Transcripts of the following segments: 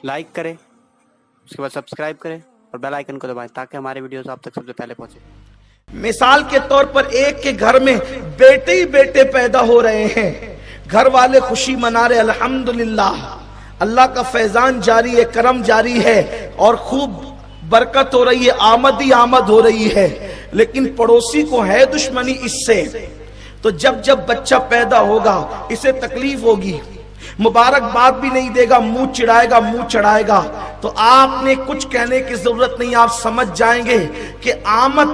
Like करें, उसके बाद सब्सक्राइब करें और बेल आइकन को दबाएं ताकि हमारे वीडियोस आप तक सबसे पहले पहुंचे। मिसाल के तौर पर एक के घर में बेटे ही बेटे पैदा हो रहे हैं, घर वाले खुशी मना रहे, अल्हम्दुलिल्लाह, अल्लाह का फैजान जारी है, करम जारी है और खूब बरकत हो रही है, आमद ही आमद हो रही है। लेकिन पड़ोसी को है दुश्मनी इससे, तो जब जब बच्चा पैदा होगा इसे तकलीफ होगी, मुबारकबाद भी नहीं देगा, मुंह चिढ़ाएगा, मुंह चढ़ाएगा। तो आपने कुछ कहने की जरूरत नहीं, आप समझ जाएंगे कि आमद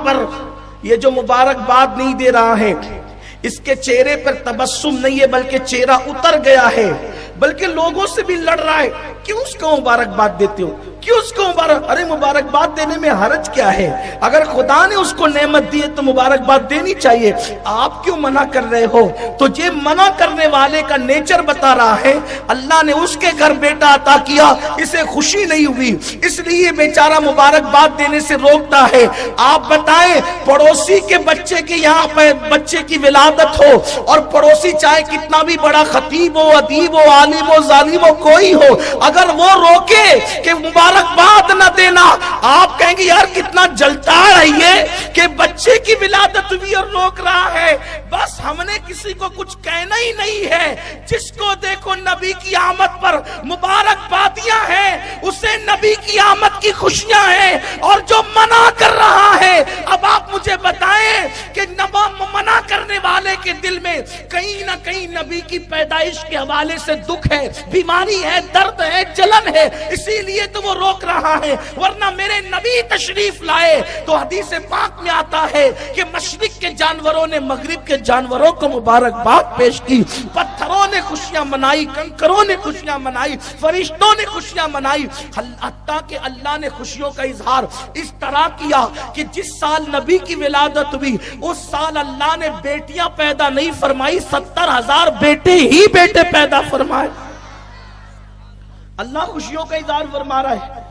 पर ये जो मुबारकबाद नहीं दे रहा है, इसके चेहरे पर तबस्सुम नहीं है बल्कि चेहरा उतर गया है, बल्कि लोगों से भी लड़ रहा है। क्यों उसको मुबारकबाद देते हो, क्यों उसको अरे मुबारकबाद देने में हरज क्या है? अगर खुदा ने उसको नेमत दी है तो मुबारकबाद देनी चाहिए, आप क्यों मना कर रहे हो? तो ये मना करने वाले का नेचर बता रहा है, अल्लाह ने उसके घर बेटा अता किया, इसे खुशी नहीं हुई, इसलिए बेचारा मुबारकबाद देने से रोकता है। आप बताएं, पड़ोसी के बच्चे के यहाँ पे बच्चे की विलादत हो और पड़ोसी चाहे कितना भी बड़ा खतीब हो, अदीब हो, आलिम हो, जालिम हो, कोई हो, अगर वो रोके कि मुबारकबाद न देना, आप कहेंगे यार कितना जलता है ये कि बच्चे की विलादत हुई और रोक रहा है। बस हमने किसी को कुछ कहना ही नहीं है। जिसको देखो नबी की आमद पर मुबारकबादियां हैं, उसे नबी की आमद की खुशियां हैं। और जो मना कर रहा है, अब आप मुझे बताएं कि मना करने वाले के दिल में कहीं ना कहीं नबी की पैदाइश के हवाले से दुख है, बीमारी है, दर्द है, जलन है, इसीलिए तो वो रोक रहा है। वरना मेरे नबी तशरीफ लाए तो हदीस पाक में आता है कि मशरिक के जानवरों ने मगरिब के जानवरों को मुबारकबाद पेश की, पत्थरों ने खुशियां मनाई, कंकरों ने खुशियां मनाई, फरिश्तों ने खुशियां मनाई। हत्ता कि अल्लाह ने खुशियों का इजहार इस तरह किया कि जिस साल नबी की विलादत हुई उस साल अल्लाह ने बेटियां पैदा नहीं फरमाई, 70,000 बेटे ही बेटे पैदा फरमाए। अल्लाह खुशियों का इजहार फरमा रहा है।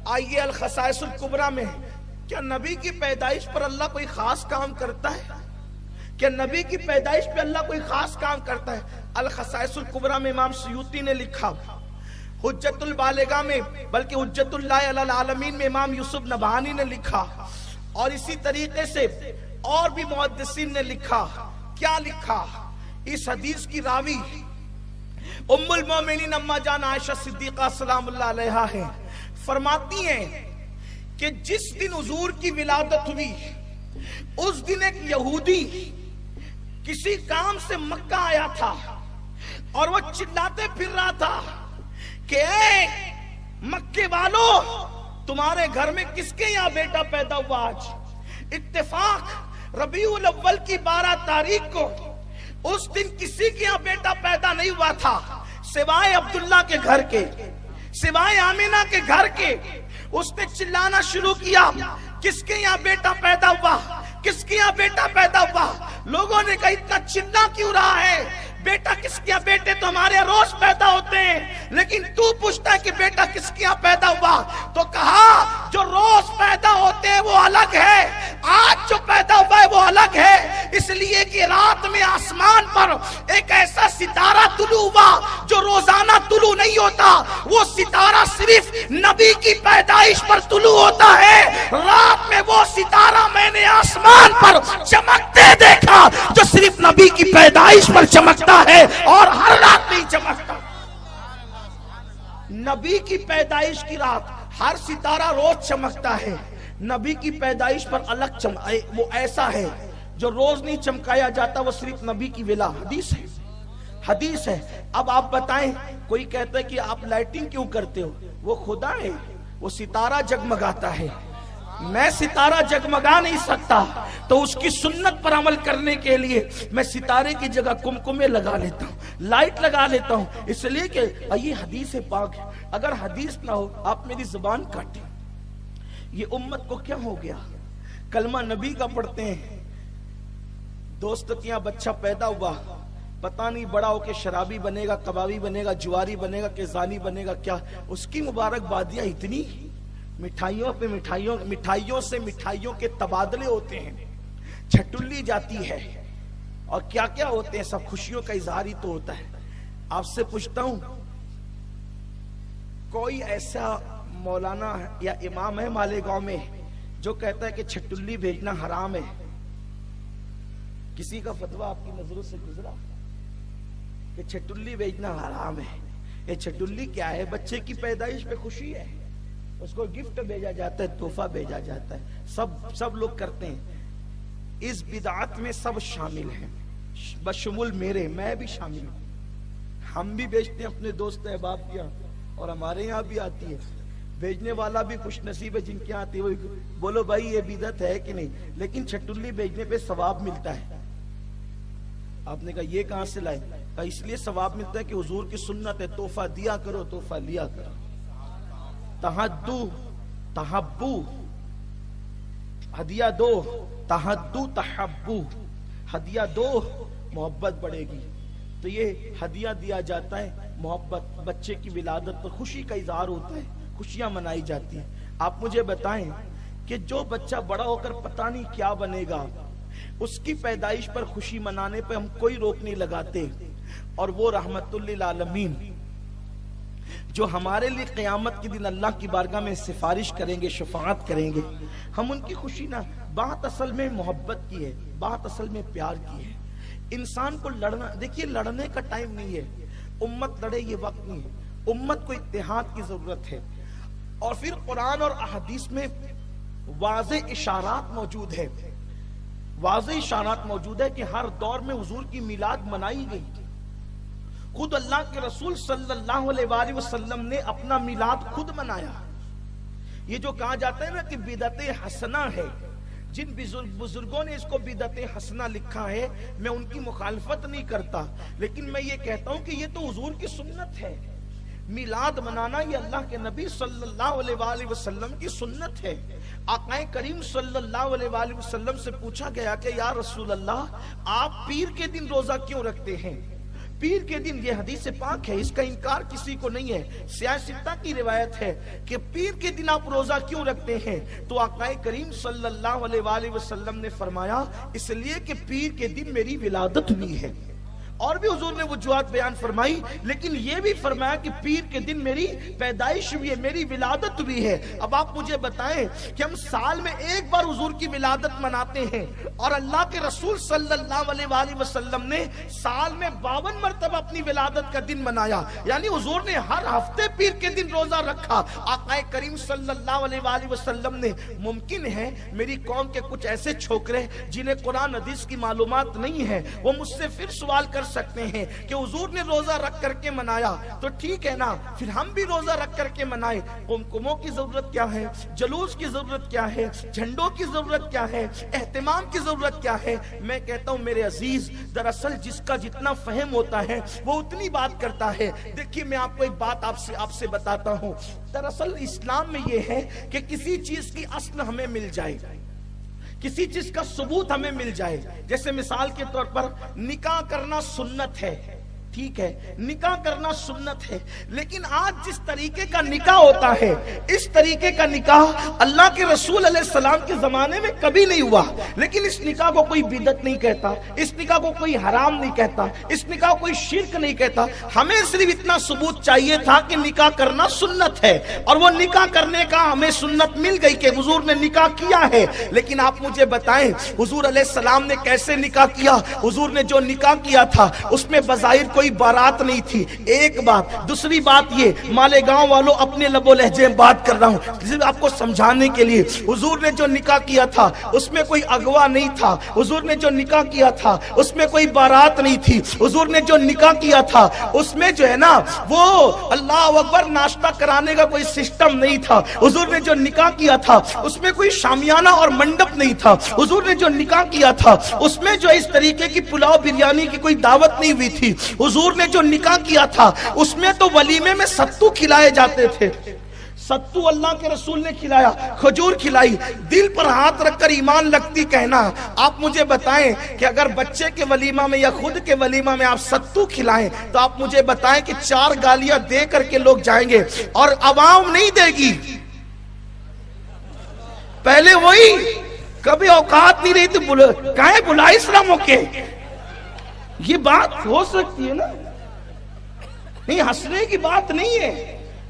आइए अल खसाइसुल कुबरा में, क्या नबी की पैदाइश पर अल्लाह कोई खास काम करता है? क्या नबी की पैदाइश पे अल्लाह कोई खास काम करता है? अल खसाइसुल कुबरा में इमाम सुयूती ने लिखा, हुज्जतुल बालिगा में, बल्कि हुज्जतुल्लाह अलल आलमीन में इमाम यूसुफ नबहानी ने लिखा, और इसी तरीके से और भी मुहद्दिसीन ने लिखा। क्या लिखा? इस हदीस की रावी उम्मुल मोमिनीन अम्मा जान आयशा सिद्दीका सलामुल्लाह अलैहा है, फरमाती हैं कि जिस दिन हुजूर की विलादत हुई उस दिन एक यहूदी किसी काम से मक्का आया था और वो चिल्लाते फिर रहा था कि ए मक्के वालों, तुम्हारे घर में किसके यहाँ बेटा पैदा हुआ आज? इत्तेफाक रबीउल अव्वल की 12 तारीख को उस दिन किसी के यहाँ बेटा पैदा नहीं हुआ था सिवाय अब्दुल्ला के घर के, सिवाय आमिना के घर के। उसने चिल्लाना शुरू किया, किसके यहाँ बेटा पैदा हुआ, किसके यहाँ बेटा पैदा हुआ? लोगों ने कहा इतना चिल्ला क्यों रहा है, बेटा किसके यहाँ? बेटे तो हमारे यहाँ रोज पैदा होते हैं, लेकिन तू पूछता है कि बेटा किसके यहाँ पैदा हुआ? तो कहा जो रोज पैदा होते हैं वो अलग है, आज जो पैदा हुआ है वो अलग है, इसलिए कि रात में आसमान पर एक ऐसा सितारा तुलू हुआ जो रोजाना तुलू नहीं होता। वो सितारा सिर्फ नबी की पैदाइश पर तुलू होता है। रात में वो सितारा मैंने आसमान पर चमकते देखा जो सिर्फ नबी की पैदाइश पर चमकता है और हर रात नहीं चमकता। नबी की पैदाइश की रात हर सितारा रोज चमकता है, नबी की पैदाइश पर अलग वो ऐसा है जो रोज नहीं चमकाया जाता, वो सिर्फ नबी की विला। हदीस है, हदीस है। अब आप बताएं, कोई कहता है कि आप लाइटिंग क्यों करते हो? वो खुदा है, वो सितारा जगमगाता है, मैं सितारा जगमगा नहीं सकता, तो उसकी सुन्नत पर अमल करने के लिए मैं सितारे की जगह कुमकुमे लगा लेता हूँ, लाइट लगा लेता हूँ, इसलिए कि ये हदीस पाक है। अगर हदीस ना हो आप मेरी जुबान काटें। ये उम्मत को क्या हो गया, कलमा नबी का पढ़ते हैं, दोस्त के यहाँ बच्चा पैदा हुआ, पता नहीं बड़ा होके शराबी बनेगा, कबाबी बनेगा, जुआरी बनेगा, केजानी बनेगा, क्या उसकी मुबारकबादियां इतनी, मिठाइयों पे मिठाइयों, मिठाइयों से मिठाइयों के तबादले होते हैं, छटुल्ली जाती है और क्या क्या होते हैं, सब खुशियों का इजहार ही तो होता है। आपसे पूछता हूं, कोई ऐसा मौलाना या इमाम है मालेगांव में जो कहता है कि छटुल्ली भेजना हराम है? किसी का फतवा आपकी नजरों से गुजरा कि छटुल्ली भेजना हराम है? ये छटुल्ली क्या है? बच्चे की पैदाइश पे खुशी है, उसको गिफ्ट भेजा जाता है, तोहफा भेजा जाता है, सब लोग करते हैं। इस बिदात में सब शामिल हैं, बशमुल मेरे, मैं भी शामिल हूं। हम भी बेचते हैं अपने दोस्त अहबाब के यहाँ, और हमारे यहाँ भी आती है। भेजने वाला भी खुश नसीब है जिनके यहाँ आती है। वो बोलो भाई ये बिदअत है कि नहीं, लेकिन छटुल्ली भेजने पे सवाब मिलता है। आपने कहा ये कहां से लाए? कहा इसलिए सवाब मिलता है कि हुजूर की सुन्नत है, तोहफा दिया करो, तोहफा लिया करो। तहद्दू तहब्बू, हदिया दो, तहद्दू तहब्बू, हदिया दो मोहब्बत बढ़ेगी। तो ये हदिया दिया जाता है, मोहब्बत, बच्चे की विलादत पर खुशी का इजहार होता है, खुशियां मनाई जाती हैं। आप मुझे बताएं कि जो बच्चा बड़ा होकर पता नहीं क्या बनेगा, उसकी पैदाइश पर खुशी मनाने पर हम कोई रोक नहीं लगाते, और वो रहमतुल लिल आलमीन जो हमारे लिए क़यामत के दिन अल्लाह की बारगाह में सिफारिश करेंगे, शफाअत करेंगे, हम उनकी खुशी ना। बात असल में मोहब्बत की है, बात असल में प्यार की है। इंसान को लड़ना, देखिए लड़ने का टाइम नहीं है, उम्मत लड़े ये वक्त नहीं है। उम्मत को इत्तेहाद की जरूरत है। और फिर कुरान और अहदीस में वाज़े इशारात मौजूद है, वाज़े इशारात मौजूद है कि हर दौर में हुजूर की मिलाद मनाई गई। खुद अल्लाह के रसूल सल्लल्लाहु अलैहि वसल्लम ने अपना मिलाद खुद मनाया। ये जो कहा जाता है ना कि बिदअते हसना है, जिन बुजुर्गों ने इसको बिदअते हसना लिखा है, मैं उनकी मुखालफत नहीं करता, लेकिन मैं ये कहता हूं कि ये तो हुजूर की सुन्नत है। मिलाद मनाना ये अल्लाह के नबी सल्लल्लाहु अलैहि वसल्लम की सुन्नत है। आक़ाए करीम सल्लल्लाहु अलैहि वसल्लम से पूछा गया कि या रसूल अल्लाह, आप पीर के दिन रोजा क्यों रखते हैं? पीर के दिन, ये हदीस पाक है, इसका इनकार किसी को नहीं है। सियासिता की रिवायत है कि पीर के दिन आप रोजा क्यों रखते हैं? तो आक़ाए करीम सल्लल्लाहु अलैहि वसल्लम ने फरमाया, इसलिए कि पीर के दिन मेरी विलादत हुई है। और भी हुजूर ने वजूहात बयान फरमाई, लेकिन ये भी फरमाया कि पीर के दिन मेरी पैदाइश हुई है, मेरी विलादत हुई है। अब आप मुझे बताएं कि हम साल में एक बार हुजूर की विलादत मनाते हैं, और अल्लाह के रसूल सल्लल्लाहु अलैहि वसल्लम ने साल में 52 मरतबा अपनी विलादत का दिन मनाया। यानी हुजूर ने हर हफ्ते पीर के दिन रोजा रखा। आक़ाए करीम सल्लल्लाहु अलैहि वसल्लम ने, मुमकिन है मेरी कौम के कुछ ऐसे छोकरे जिन्हें कुरान हदीस की मालूमात नहीं है, वो मुझसे फिर सवाल कर सकते हैं कि हुजूर ने रोजा रख करके मनाया, तो ठीक है ना, फिर हम भी रोजा रख करके मनाए। कुमकुमों की जरूरत क्या है? जलूस की जरूरत क्या है? झंडों की जरूरत क्या है? एहतिमाम की जरूरत क्या है? मैं कहता हूं मेरे अजीज, दरअसल जिसका जितना फहम होता है वो उतनी बात करता है। देखिए मैं आपको एक बात आपसे बताता हूं। दरअसल इस्लाम में ये है कि किसी चीज की असल हमें मिल जाए, किसी चीज का सबूत हमें मिल जाए। जैसे मिसाल के तौर पर निकाह करना सुन्नत है, ठीक है, निकाह करना सुन्नत है, लेकिन आज जिस तरीके का निकाह होता है, इस तरीके का निकाह अल्लाह के रसूल अलैहिस्सलाम के जमाने में कभी नहीं हुआ। लेकिन इस निकाह को कोई बिदअत नहीं कहता, इस निकाह को कोई हराम नहीं कहता, इस निकाह को कोई शिर्क नहीं कहता। हमें सिर्फ इतना सबूत चाहिए था कि निकाह करना सुन्नत है, और वो निकाह करने का हमें सुन्नत मिल गई कि हुजूर ने निकाह किया है। लेकिन आप मुझे बताएं हुजूर अलैहिस्सलाम ने कैसे निकाह किया? हुजूर ने जो निकाह किया था उसमें बज़ाहिर कोई बारात नहीं थी, एक बात। दूसरी बात ये, मालेगांव वालों अपने लबो लहजे में बात कर रहा हूं आपको समझाने के लिए, हुजूर ने जो निकाह किया था उसमें कोई अगवा नहीं था, हुजूर ने जो निकाह किया था उसमें कोई बारात नहीं थी, हुजूर ने जो निकाह किया था उसमें जो है ना वो अल्लाह अकबर नाश्ता कराने का कोई सिस्टम नहीं था, हुजूर ने जो निकाह किया था उसमें कोई शामियाना और मंडप नहीं था, हुजूर ने जो निकाह किया था उसमें जो इस तरीके की पुलाव बिरयानी की कोई दावत नहीं हुई थी, हुजूर ने जो निकाह किया था उसमें तो वलीमे में सत्तू खिलाए जाते थे। सत्तू अल्लाह के रसूल ने खिलाया, खजूर खिलाई। दिल पर हाथ रखकर ईमान लगती कहना। आप मुझे बताएं कि अगर बच्चे के वलीमा में या खुद के वलीमा में आप सत्तू खिलाएं तो आप मुझे बताएं कि 4 गालियां दे करके लोग जाएंगे और अवाम नहीं देगी। पहले वही कभी औकात नहीं रही थी, काहे बुलाई श्रमों के, ये बात हो सकती है ना, नहीं हंसने की बात नहीं है।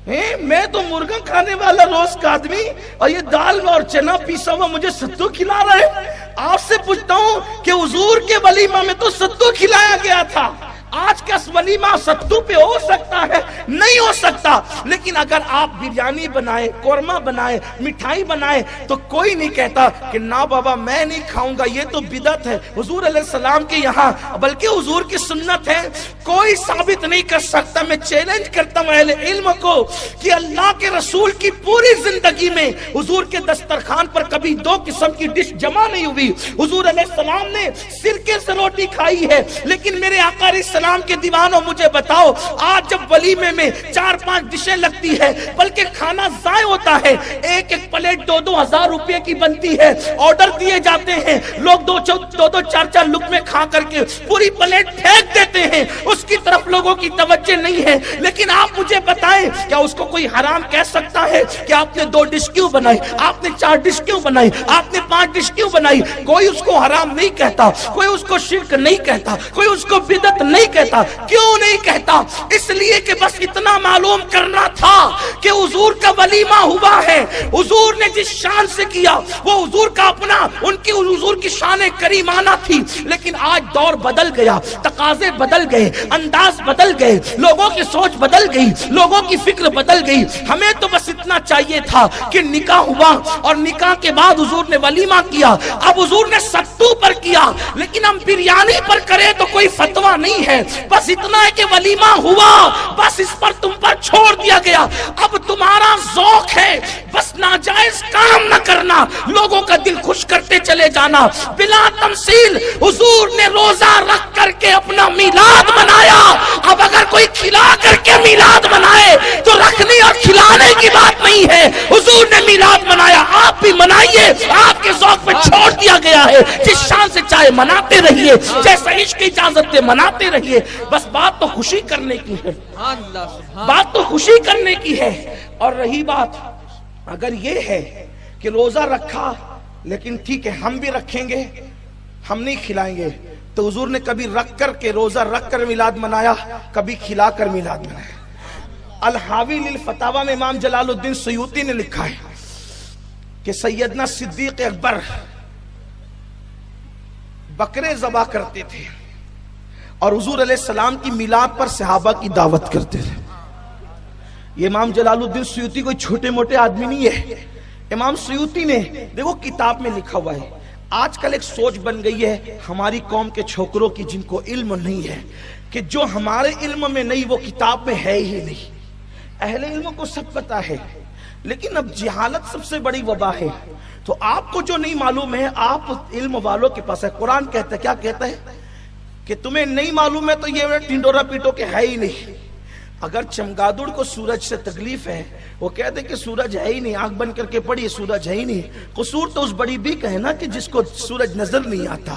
मैं तो मुर्गा खाने वाला रोज का आदमी और ये दाल और चना पीसा हुआ मुझे सत्तू खिला रहा है। आपसे पूछता हूँ कि हुजूर के वलीमा में तो सत्तू खिलाया गया था, आज का वलीमा सत्तू पे हो सकता है? नहीं हो सकता। लेकिन अगर आप बिरयानी बनाए, कोरमा बनाए, मिठाई बनाए तो कोई नहीं कहता कि ना बाबा मैं नहीं खाऊंगा, ये तो बिदअत है हुजूर अलैहि सलाम के यहाँ, बल्कि हुजूर की सुन्नत है। कोई साबित नहीं कर सकता। मैं चैलेंज करता हूं अहले इल्म को कि अल्लाह के रसूल की पूरी जिंदगी में हुजूर के दस्तरखान पर कभी दो किस्म की डिश जमा नहीं हुई। हुजूर अलैहि सलाम ने सिरके से रोटी खाई है, लेकिन मेरे आका सलाम के दीवानों मुझे बताओ, आज जब वलीमे में 4-5 डिशें लगती है, बल्कि खाना जाय होता है, एक एक प्लेट 2-2 हजार रुपए की बनती है, ऑर्डर दिए जाते हैं, लोग 2-2 4-4 लुक़मे खा करके पूरी प्लेट फेंक देते हैं, उसकी तरफ लोगों की तवज्जो नहीं है। लेकिन आप मुझे बताएं, क्या उसको कोई हराम कह सकता है कि आपने 2 डिश क्यों बनाई, आपने 4 डिश क्यों बनाई, आपने 5 डिश क्यों बनाई? कोई उसको हराम नहीं कहता, कोई उसको शिर्क नहीं कहता, कोई उसको बिदअत नहीं कहता। क्यों नहीं कहता? इसलिए कि बस इतना मालूम करना था कि हुजूर का वलीमा हुआ है, हुजूर ने जिस शान से किया वो हुजूर का अपना, उनकी हुजूर की शान करीमाना थी। लेकिन आज दौर बदल गया, तकाजे बदल गए, अंदाज बदल गए, लोगों की सोच बदल गई, लोगों की फिक्र बदल गई। हमें तो बस इतना चाहिए था कि निकाह हुआ और निकाह के बाद हुजूर ने वलीमा किया। अब हुजूर ने सत्तू पर किया, लेकिन हम बिरयानी पर करें तो कोई फतवा नहीं है। बस इतना है कि वलीमा हुआ, बस इस पर तुम पर छोड़ दिया गया। अब तुम्हारा ज़ौक है बस नाजायज काम न करना, लोगों का दिल खुश करते चले जाना बिला तमसील। हुजूर ने रोजा रख करके अपना मिलाद मनाया। अब अगर कोई खिला करके मिलाद मनाए तो रखने और खिलाने की बात नहीं है। हुजूर ने मिलाद मनाया, आप भी मनाइए, आपके ज़ौक पे छोड़ दिया गया है। जिस शान से चाहे मनाते रहिए, जैसा इश्क की इजाजत दे मनाते रहिए। बस बात तो खुशी करने की है, बात तो खुशी करने की है। और रही बात अगर ये है कि रोजा रखा, लेकिन ठीक है हम भी रखेंगे, हम नहीं खिलाएंगे, तो हुजूर ने कभी रख कर के रोजा रख कर मिलाद मनाया, कभी खिला कर मिलाद मनाया। अल हावी लिल फतावा में इमाम जलालुद्दीन सयूती ने लिखा है कि सैयदना सिद्दीक अकबर बकरे ज़बा करते थे और हुजूर अलैहिस्सलाम की मिलाद पर सहाबा की दावत करते थे। ये इमाम जलालुद्दीन सयूती कोई छोटे मोटे आदमी नहीं है। इमाम सयूती ने देखो किताब में लिखा हुआ है। आजकल एक सोच बन गई है हमारी कौम के छोकरों की, जिनको इल्म नहीं है, कि जो हमारे इल्म में नहीं वो किताब में है ही नहीं। अहले इल्म को सब पता है, लेकिन अब जिहालत सबसे बड़ी वबा है। तो आपको जो नहीं मालूम है आप इल्म वालों के पास है। कुरान कहता है, क्या कहता है कि तुम्हें नहीं मालूम है तो ये टिंडोरा पीटो के है ही नहीं। अगर चमगादड़ को सूरज से तकलीफ है, वो कहते कि सूरज है ही नहीं, आंख बंद करके पढ़िए सूरज है ही नहीं। कसूर तो उस बड़ी भी कहे ना कि जिसको सूरज नजर नहीं आता।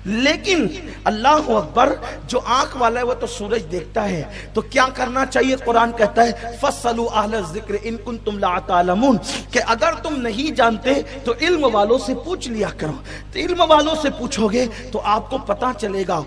लेकिन अल्लाह अकबर, जो आंख वाला है वो तो सूरज देखता है। तो क्या करना चाहिए? कुरान कहता है फस्सलू अहल ज़िक्र इन कुंतुम ला तालमून, कि अगर तुम नहीं जानते तो इल्म वालों से पूछ लिया करो। तो इल्म वालों से पूछोगे तो आपको पता चलेगा।